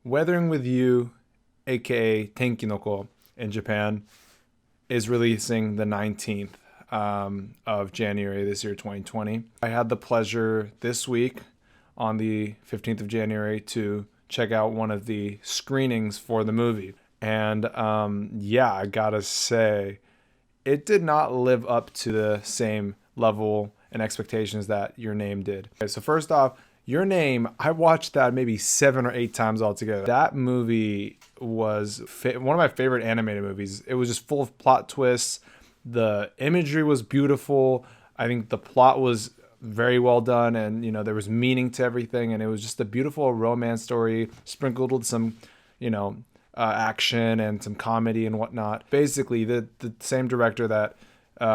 Weathering with You, aka Tenki no Ko in Japan, is releasing the 19th of January this year, 2020. I had the pleasure this week on the 15th of January to check out one of the screenings for the movie. And yeah, I gotta say, it did not live up to the same level and expectations that Your Name did. Okay, so first off, Your Name, I watched that maybe 7 or 8 times altogether. That movie was one of my favorite animated movies. It was just full of plot twists. The imagery was beautiful. I think the plot was very well done, and there was meaning to everything, and it was just a beautiful romance story sprinkled with some action and some comedy and whatnot. Basically, the same director that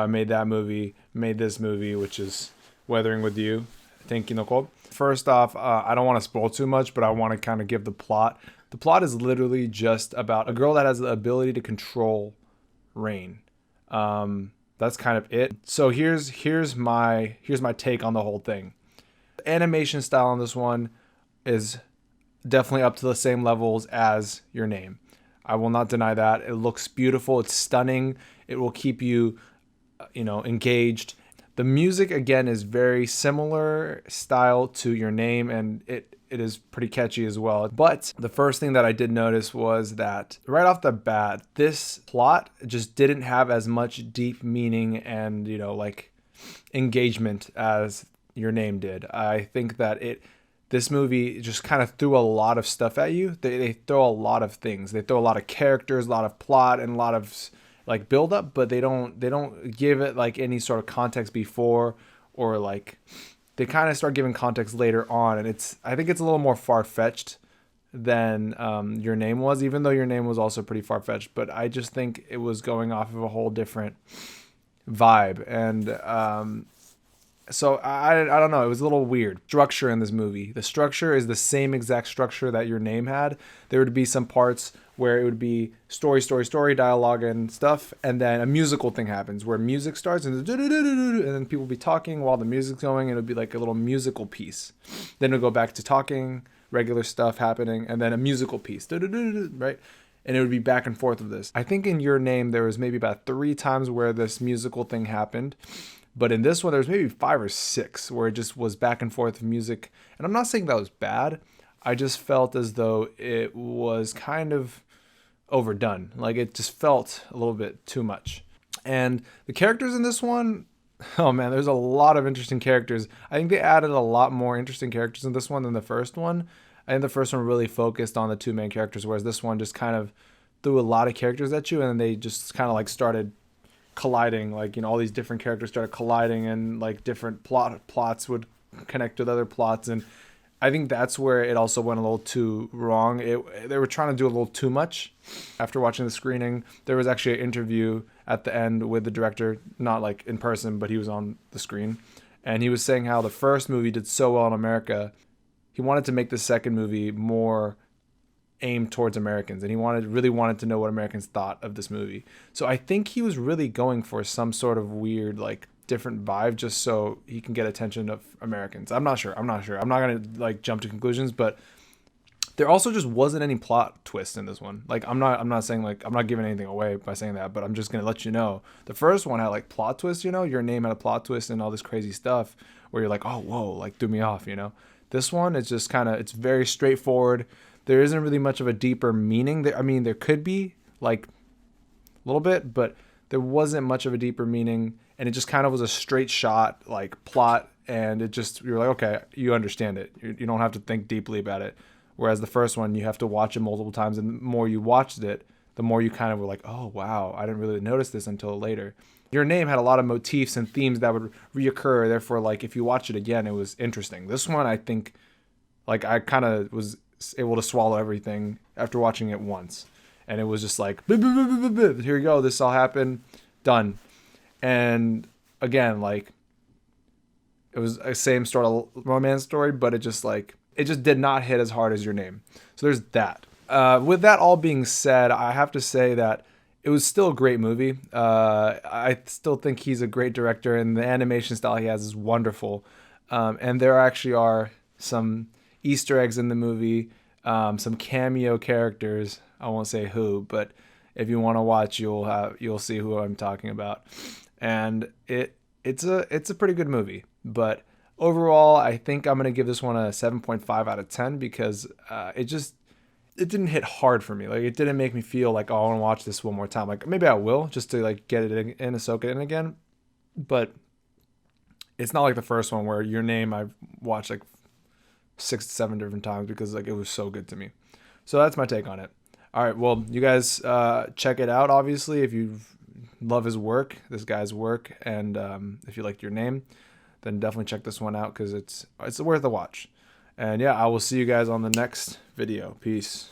made that movie made this movie, which is Weathering with You, Tenki no Ko. First off, I don't want to spoil too much, but I want to kind of give the plot. The plot is literally just about a girl that has the ability to control rain. That's kind of it. So here's my take on the whole thing. The animation style on this one is definitely up to the same levels as Your Name. I will not deny that. It looks beautiful. It's stunning. It will keep you, engaged. The music, again, is very similar style to Your Name, and it is pretty catchy as well. But the first thing that I did notice was that right off the bat, this plot just didn't have as much deep meaning and, engagement as Your Name did. I think that this movie just kind of threw a lot of stuff at you. They throw a lot of things. They throw a lot of characters, a lot of plot, and a lot of build up, but they don't give it any sort of context before, or they kind of start giving context later on, and I think it's a little more far-fetched than Your Name was, even though Your Name was also pretty far-fetched, but I just think it was going off of a whole different vibe, and so I don't know. It was a little weird. Structure in this movie. The structure is the same exact structure that Your Name had. There would be some parts where it would be story, dialogue and stuff, and then a musical thing happens where music starts and then people will be talking while the music's going, and it would be like a little musical piece. Then it'll go back to talking, regular stuff happening, and then a musical piece, right? And it would be back and forth of this. I think in Your Name there was maybe about 3 times where this musical thing happened. But in this one, there's maybe 5 or 6 where it just was back and forth music. And I'm not saying that was bad. I just felt as though it was kind of overdone. It just felt a little bit too much. And the characters in this one, oh man, there's a lot of interesting characters. I think they added a lot more interesting characters in this one than the first one. I think the first one really focused on the 2 main characters, whereas this one just kind of threw a lot of characters at you, and then they just kind of started colliding, all these different characters started colliding, and different plots would connect with other plots, and I think that's where it also went a little too wrong. They were trying to do a little too much. After watching the screening, there was actually an interview at the end with the director, not in person, but he was on the screen, and he was saying how the first movie did so well in America. He wanted to make the second movie more aimed towards Americans, and he really wanted to know what Americans thought of this movie. So I think he was really going for some sort of weird different vibe just so he can get attention of Americans. I'm not sure. I'm not gonna jump to conclusions, but there also just wasn't any plot twist in this one. I'm not saying I'm not giving anything away by saying that, but I'm just gonna let you know the first one had plot twists. Your Name had a plot twist and all this crazy stuff where you're oh whoa, threw me off. This one is just it's very straightforward. There isn't really much of a deeper meaning. There could be a little bit, but there wasn't much of a deeper meaning, and it just kind of was a straight shot plot, and it just, you're okay, you understand it. You don't have to think deeply about it. Whereas the first one, you have to watch it multiple times, and the more you watched it, the more you kind of were oh wow, I didn't really notice this until later. Your Name had a lot of motifs and themes that would reoccur. Therefore, if you watch it again, it was interesting. This one, I think, I kind of was able to swallow everything after watching it once, and it was just here you go, this all happened, done. And again, it was a same sort of romance story, but it just did not hit as hard as Your Name. So there's that. With that all being said, I have to say that it was still a great movie. I still think he's a great director, and the animation style he has is wonderful. And there actually are some Easter eggs in the movie some cameo characters. I won't say who, but if you want to watch, you'll see who I'm talking about. And it's a pretty good movie. But overall, I think I'm gonna give this one a 7.5 out of 10 because it didn't hit hard for me. Like it didn't make me feel like, oh, I want to watch this one more time. Like maybe I will just to like get it in and soak it in again. But it's not like the first one where Your Name I've watched like 6 to 7 different times because like it was so good to me. So that's my take on it. All right, well, you guys check it out. Obviously, if you love his work, this guy's work, and if you liked Your Name, then definitely check this one out because it's worth a watch. And yeah, I will see you guys on the next video. Peace.